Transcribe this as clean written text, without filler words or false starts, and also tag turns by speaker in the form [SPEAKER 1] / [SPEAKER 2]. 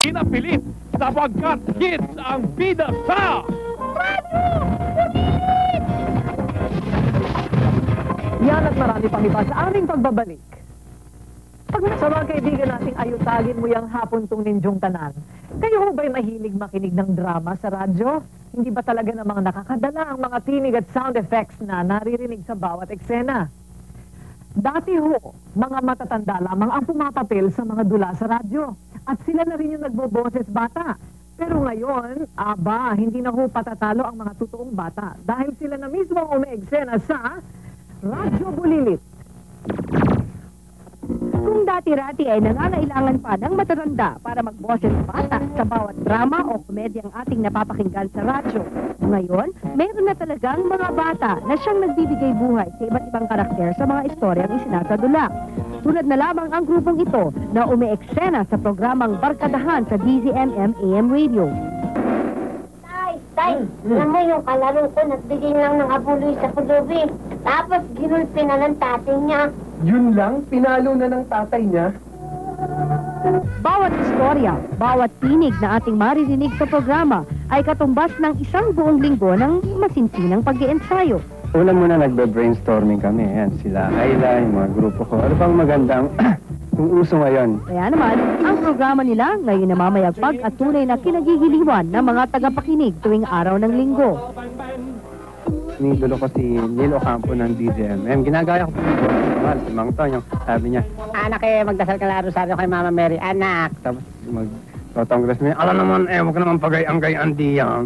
[SPEAKER 1] Pinapilit sapagkat hits ang bida sa...
[SPEAKER 2] Yan at marami pang iba sa aming pagbabalik. Pag sa mga kaibigan nating ayutagin mo yung hapon tong ninjong tanan, kayo ba'y mahilig makinig ng drama sa radyo? Hindi ba talaga namang nakakadala ang mga tinig at sound effects na naririnig sa bawat eksena? Dati ho, mga matatanda lamang ang pumapapel sa mga dula sa radyo. At sila na rin yung nagboboses bata. Pero ngayon, hindi na ho patatalo ang mga totoong bata dahil sila na mismo ang umeeksena sa Radyo Bulilit.
[SPEAKER 3] Kung dati-rati ay nangangailangan pa ng matatanda para magboses bata sa bawat drama o komedyang ating napapakinggan sa radyo, ngayon, meron na talagang mga bata na siyang nagbibigay buhay sa iba't ibang karakter sa mga istoryang isinasadula. Tulad na lamang ang grupong ito na umeeksena sa programang Barkadahan sa DZMM AM Radio.
[SPEAKER 4] Tay, alam mo yung kalaro ko, nagbigay lang ng abuloy sa pulubi. Tapos ginulpi na ng tatay niya.
[SPEAKER 5] Yun lang? Pinalo na ng tatay niya?
[SPEAKER 3] Bawat istorya, bawat tinig na ating maririnig sa programa ay katumbas ng isang buong linggo ng masinsinang pag-iensayo.
[SPEAKER 5] Una muna nagbe-brainstorming kami. Ayan, sila Ayla, yung mga grupo ko. Ano bang magandang kung uso ngayon?
[SPEAKER 3] Kaya naman, ang programa nila ngayon na mamayagpag at tunay na kinagigiliwan ng mga tagapakinig tuwing araw ng linggo.
[SPEAKER 5] Nidolo ko si Neil Ocampo ng DZMM. Ginagaya ko po si Mang Tony. Sabi niya, anak magdasal ka laro sa kay Mama Mary. Anak! Tapos mag-congressman, alam naman, huwag ka naman pagay-ang-gay-andi yan.